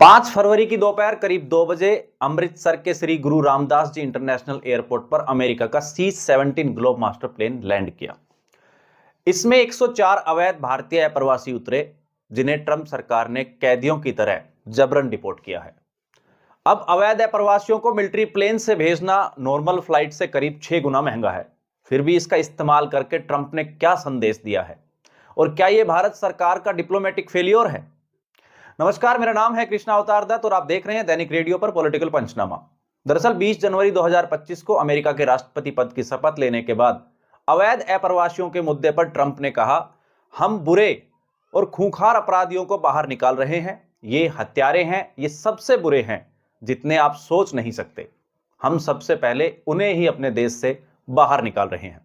5 फरवरी की दोपहर करीब 2 बजे अमृतसर के श्री गुरु रामदास जी इंटरनेशनल एयरपोर्ट पर अमेरिका का C-17 globe master plane land किया। इसमें 104 अवैध भारतीय अप्रवासी उतरे, जिन्हें ट्रंप सरकार ने कैदियों की तरह जबरन डिपोर्ट किया है। अब अवैध अप्रवासियों को मिलिट्री प्लेन से भेजना नॉर्मल फ्लाइट से करीब 6 गुना महंगा है। फिर भी इसका इस्तेमाल करके ट्रंप ने क्या संदेश दिया है, और क्या यह भारत सरकार का डिप्लोमेटिक फेलियर है? नमस्कार, मेरा नाम है कृष्णा अवतार दत्त और आप देख रहे हैं दैनिक रेडियो पर पॉलिटिकल पंचनामा। दरअसल 20 जनवरी 2025 को अमेरिका के राष्ट्रपति पद की शपथ लेने के बाद अवैध अप्रवासियों के मुद्दे पर ट्रंप ने कहा, हम बुरे और खूंखार अपराधियों को बाहर निकाल रहे हैं। ये हत्यारे हैं, ये सबसे बुरे हैं जितने आप सोच नहीं सकते। हम सबसे पहले उन्हें ही अपने देश से बाहर निकाल रहे हैं।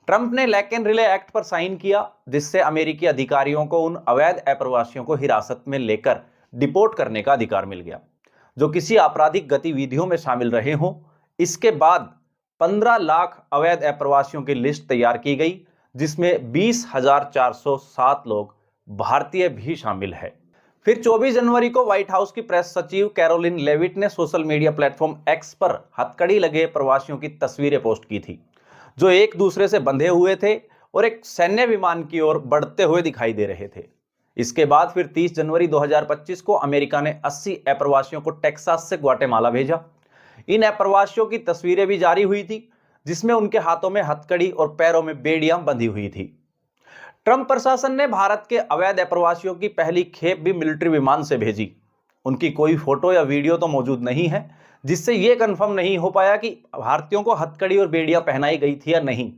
ट्रंप ने लैक एंड रिले एक्ट पर साइन किया, जिससे अमेरिकी अधिकारियों को उन अवैध अप्रवासियों को हिरासत में लेकर डिपोर्ट करने का अधिकार मिल गया जो किसी आपराधिक गतिविधियों में शामिल रहे हों। इसके बाद 15 लाख अवैध अप्रवासियों की लिस्ट तैयार की गई, जिसमें 20,407 लोग भारतीय भी शामिल है। फिर 24 जनवरी को व्हाइट हाउस की प्रेस सचिव कैरोलिन लेविट ने सोशल मीडिया प्लेटफॉर्म एक्स पर हथकड़ी लगे प्रवासियों की तस्वीरें पोस्ट की थी, जो एक दूसरे से बंधे हुए थे और एक सैन्य विमान की ओर बढ़ते हुए दिखाई दे रहे थे। इसके बाद फिर 30 जनवरी 2025 को अमेरिका ने 80 अप्रवासियों को टेक्सास से ग्वाटेमाला भेजा। इन अप्रवासियों की तस्वीरें भी जारी हुई थी, जिसमें उनके हाथों में हथकड़ी और पैरों में बेड़ियां बंधी हुई थी। ट्रंप प्रशासन ने भारत के अवैध अप्रवासियों की पहली खेप भी मिलिट्री विमान से भेजी। उनकी कोई फोटो या वीडियो तो मौजूद नहीं है, जिससे यह कंफर्म नहीं हो पाया कि भारतीयों को हथकड़ी और बेड़ियां पहनाई गई थी या नहीं।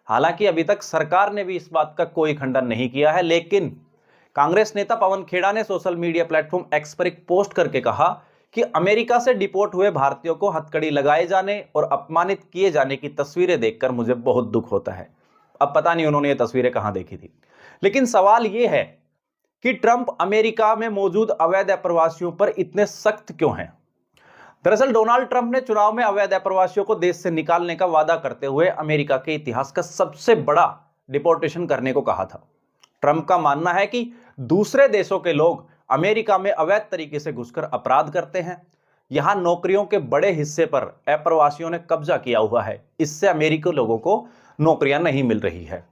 हालांकि अभी तक सरकार ने भी इस बात का कोई खंडन नहीं किया है, लेकिन कांग्रेस नेता पवन खेड़ा ने सोशल मीडिया प्लेटफॉर्म एक्स पर एक पोस्ट करके कहा कि अमेरिका से डिपोर्ट हुए भारतीयों को हथकड़ी लगाए जाने और अपमानित किए जाने की तस्वीरें देखकर मुझे बहुत दुख होता है। अब पता नहीं उन्होंने ये तस्वीरें कहां देखी थी, लेकिन सवाल यह है कि ट्रंप अमेरिका में मौजूद अवैध अप्रवासियों पर इतने सख्त क्यों हैं? दरअसल डोनाल्ड ट्रंप ने चुनाव में अवैध अप्रवासियों को देश से निकालने का वादा करते हुए अमेरिका के इतिहास का सबसे बड़ा डिपोर्टेशन करने को कहा था। ट्रंप का मानना है कि दूसरे देशों के लोग अमेरिका में अवैध तरीके से घुसकर अपराध करते हैं। यहां नौकरियों के बड़े हिस्से पर अप्रवासियों ने कब्जा किया हुआ है। इससे अमेरिकी लोगों को नौकरियां नहीं मिल रही है।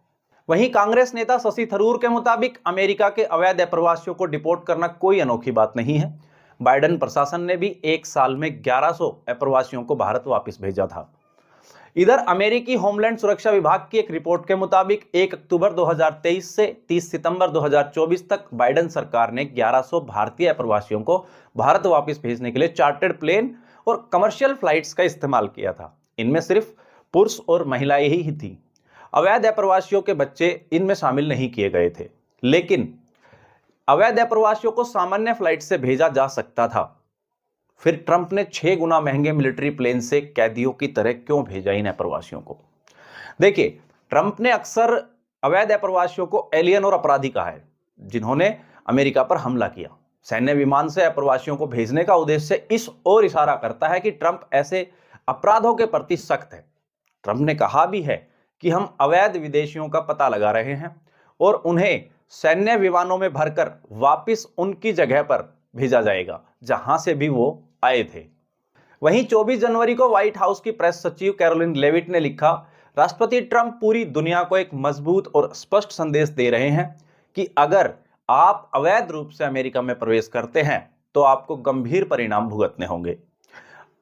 वहीं कांग्रेस नेता शशि थरूर के मुताबिक अमेरिका के अवैध अप्रवासियों को डिपोर्ट करना कोई अनोखी बात नहीं है। बाइडेन प्रशासन ने भी एक साल में 1100 अप्रवासियों को भारत वापस भेजा था। इधर अमेरिकी होमलैंड सुरक्षा विभाग की एक रिपोर्ट के मुताबिक 1 अक्टूबर 2023 से 30 सितंबर 2024 तक बाइडेन सरकार ने 1100 भारतीय अप्रवासियों को भारत वापस भेजने के लिए चार्टर्ड प्लेन और कमर्शियल फ्लाइट्स का इस्तेमाल किया था। इनमें सिर्फ पुरुष और महिलाएं ही थी। अवैध अप्रवासियों के बच्चे इनमें शामिल नहीं किए गए थे, लेकिन अवैध अप्रवासियों को सामान्य फ्लाइट से भेजा जा सकता था। फिर ट्रंप ने 6 गुना महंगे मिलिट्री प्लेन से कैदियों की तरह क्यों भेजा इन अप्रवासियों को? देखिए, ट्रंप ने अक्सर अवैध अप्रवासियों को एलियन और अपराधी कहा है, जिन्होंने अमेरिका पर हमला किया। सैन्य विमान से अप्रवासियों को भेजने का उद्देश्य इस ओर इशारा करता है कि ट्रंप ऐसे अपराधों के प्रति सख्त है। ट्रंप ने कहा भी है कि हम अवैध विदेशियों का पता लगा रहे हैं और उन्हें सैन्य विमानों में भरकर वापस उनकी जगह पर भेजा जाएगा जहां से भी वो आए थे। वहीं 24 जनवरी को व्हाइट हाउस की प्रेस सचिव कैरोलिन लेविट ने लिखा, राष्ट्रपति ट्रंप पूरी दुनिया को एक मजबूत और स्पष्ट संदेश दे रहे हैं कि अगर आप अवैध रूप से अमेरिका में प्रवेश करते हैं तो आपको गंभीर परिणाम भुगतने होंगे।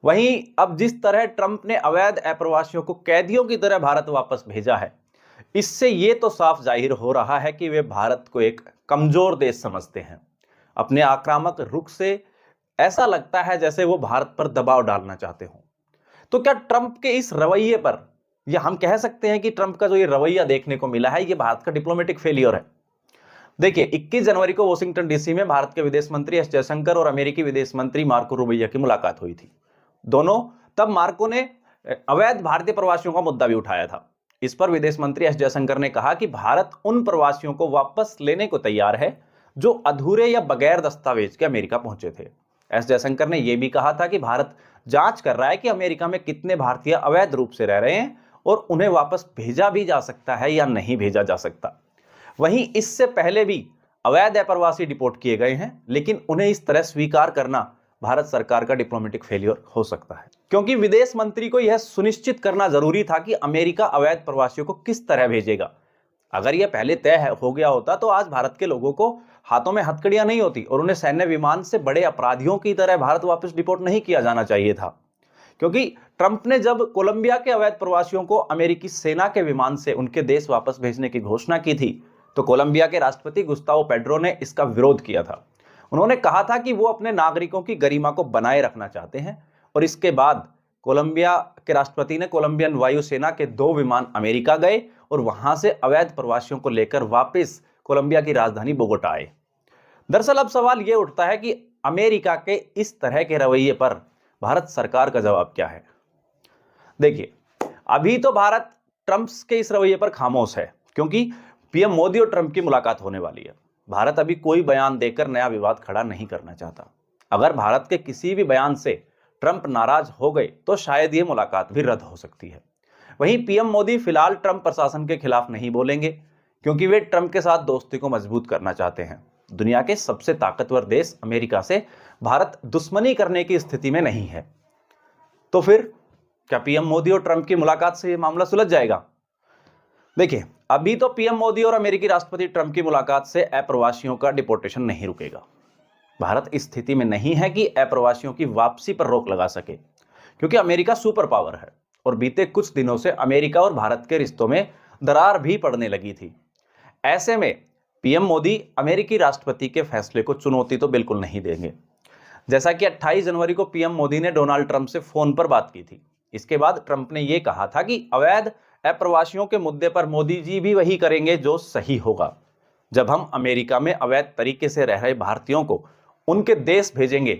वहीं अब जिस तरह ट्रंप ने अवैध अप्रवासियों को कैदियों की तरह भारत वापस भेजा है, इससे यह तो साफ जाहिर हो रहा है कि वे भारत को एक कमजोर देश समझते हैं। अपने आक्रामक रुख से ऐसा लगता है जैसे वो भारत पर दबाव डालना चाहते हो। तो क्या ट्रंप के इस रवैये पर, या हम कह सकते हैं कि ट्रंप का जो ये रवैया देखने को मिला है, ये भारत का डिप्लोमेटिक फेलियर है? देखिए, 21 जनवरी को वॉशिंगटन डीसी में भारत के विदेश मंत्री एस जयशंकर और अमेरिकी विदेश मंत्री मार्को रूबियो की मुलाकात हुई थी। तब मार्को ने अवैध भारतीय प्रवासियों का मुद्दा भी उठाया था। इस पर विदेश मंत्री एस जयशंकर ने कहा कि भारत उन प्रवासियों को वापस लेने को तैयार है जो अधूरे या बगैर दस्तावेज के अमेरिका पहुंचे थे। एस जयशंकर ने यह भी कहा था कि भारत जांच कर रहा है कि अमेरिका में कितने भारतीय अवैध रूप से रह रहे हैं और उन्हें वापस भेजा भी जा सकता है या नहीं भेजा जा सकता। वहीं इससे पहले भी अवैध अप्रवासी डिपोर्ट किए गए हैं, लेकिन उन्हें इस तरह स्वीकार करना भारत सरकार का डिप्लोमेटिक फेलियर हो सकता है, क्योंकि विदेश मंत्री को यह सुनिश्चित करना जरूरी था कि अमेरिका अवैध प्रवासियों को किस तरह भेजेगा। अगर यह पहले तय हो गया होता तो आज भारत के लोगों को हाथों में हथकड़ियां नहीं होती और उन्हें सैन्य विमान से बड़े अपराधियों की तरह भारत वापस डिपोर्ट नहीं किया जाना चाहिए था। क्योंकि ट्रंप ने जब कोलंबिया के अवैध प्रवासियों को अमेरिकी सेना के विमान से उनके देश वापस भेजने की घोषणा की थी, तो कोलंबिया के राष्ट्रपति गुस्तावो पेड्रो ने इसका विरोध किया था। उन्होंने कहा था कि वो अपने नागरिकों की गरिमा को बनाए रखना चाहते हैं, और इसके बाद कोलंबिया के राष्ट्रपति ने कोलंबियन वायुसेना के 2 विमान अमेरिका गए और वहां से अवैध प्रवासियों को लेकर वापस कोलंबिया की राजधानी बोगोटा आए। दरअसल अब सवाल यह उठता है कि अमेरिका के इस तरह के रवैये पर भारत सरकार का जवाब क्या है। देखिए, अभी तो भारत ट्रंप के इस रवैये पर खामोश है, क्योंकि पीएम मोदी और ट्रंप की मुलाकात होने वाली है। भारत अभी कोई बयान देकर नया विवाद खड़ा नहीं करना चाहता। अगर भारत के किसी भी बयान से ट्रंप नाराज हो गए तो शायद ये मुलाकात भी रद्द हो सकती है। वहीं पीएम मोदी फिलहाल ट्रंप प्रशासन के खिलाफ नहीं बोलेंगे, क्योंकि वे ट्रंप के साथ दोस्ती को मजबूत करना चाहते हैं। दुनिया के सबसे ताकतवर देश अमेरिका से भारत दुश्मनी करने की स्थिति में नहीं है। तो फिर क्या पीएम मोदी और ट्रंप की मुलाकात से यह मामला सुलझ जाएगा? देखिए, अभी तो पीएम मोदी और अमेरिकी राष्ट्रपति ट्रंप की मुलाकात से अप्रवासियों का डिपोर्टेशन नहीं रुकेगा। भारत इस स्थिति में नहीं है कि अप्रवासियों की वापसी पर रोक लगा सके, क्योंकि अमेरिका सुपर पावर है और बीते कुछ दिनों से अमेरिका और भारत के रिश्तों में दरार भी पड़ने लगी थी। ऐसे में पीएम मोदी अमेरिकी राष्ट्रपति के फैसले को चुनौती तो बिल्कुल नहीं देंगे। जैसा कि 28 जनवरी को पीएम मोदी ने डोनाल्ड ट्रंप से फोन पर बात की थी। इसके बाद ट्रंप ने यह कहा था कि अवैध अप्रवासियों के मुद्दे पर मोदी जी भी वही करेंगे जो सही होगा। जब हम अमेरिका में अवैध तरीके से रह रहे भारतीयों को उनके देश भेजेंगे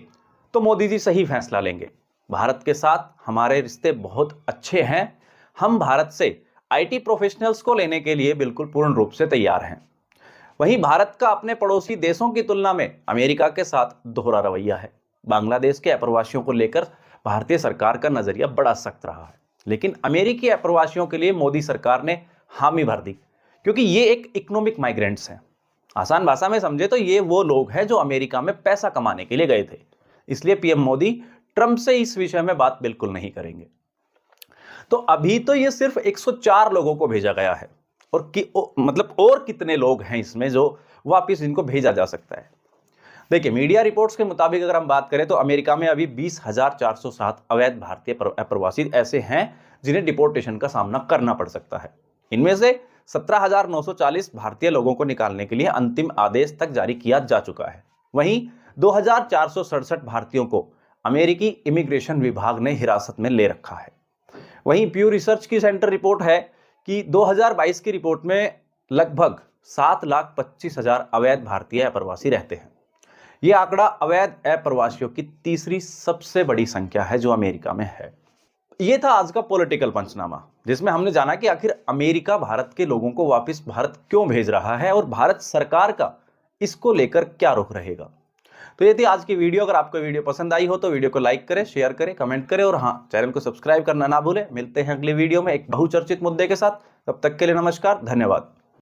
तो मोदी जी सही फैसला लेंगे। भारत के साथ हमारे रिश्ते बहुत अच्छे हैं। हम भारत से आईटी प्रोफेशनल्स को लेने के लिए बिल्कुल पूर्ण रूप से तैयार हैं। वहीं भारत का अपने पड़ोसी देशों की तुलना में अमेरिका के साथ दोहरा रवैया है। बांग्लादेश के अप्रवासियों को लेकर भारतीय सरकार का नजरिया बड़ा सख्त रहा है, लेकिन अमेरिकी अप्रवासियों के लिए मोदी सरकार ने हामी भर दी, क्योंकि ये एक इकोनॉमिक माइग्रेंट्स हैं। आसान भाषा में समझे तो ये वो लोग हैं जो अमेरिका में पैसा कमाने के लिए गए थे। इसलिए पीएम मोदी ट्रंप से इस विषय में बात बिल्कुल नहीं करेंगे। तो अभी तो ये सिर्फ 104 लोगों को भेजा गया है, और कितने लोग हैं इसमें जो वापस इनको भेजा जा सकता है। देखिए, मीडिया रिपोर्ट्स के मुताबिक अगर हम बात करें तो अमेरिका में अभी 20,407 अवैध भारतीय अप्रवासी ऐसे हैं जिन्हें डिपोर्टेशन का सामना करना पड़ सकता है। इनमें से 17,940 भारतीय लोगों को निकालने के लिए अंतिम आदेश तक जारी किया जा चुका है। वहीं 2,467 भारतीयों को अमेरिकी इमिग्रेशन विभाग ने हिरासत में ले रखा है। वहीं प्यू रिसर्च की सेंटर रिपोर्ट है कि 2022 की रिपोर्ट में लगभग 7,25,000 अवैध भारतीय अप्रवासी रहते हैं। यह आंकड़ा अवैध अप्रवासियों की तीसरी सबसे बड़ी संख्या है जो अमेरिका में है। यह था आज का पॉलिटिकल पंचनामा, जिसमें हमने जाना कि आखिर अमेरिका भारत के लोगों को वापस भारत क्यों भेज रहा है और भारत सरकार का इसको लेकर क्या रुख रहेगा। तो ये थी आज की वीडियो। अगर आपको वीडियो पसंद आई हो तो वीडियो को लाइक करें, शेयर करें, कमेंट करें और हाँ, चैनल को सब्सक्राइब करना ना भूलें। मिलते हैं अगले वीडियो में एक बहुचर्चित मुद्दे के साथ। तब तक के लिए नमस्कार, धन्यवाद।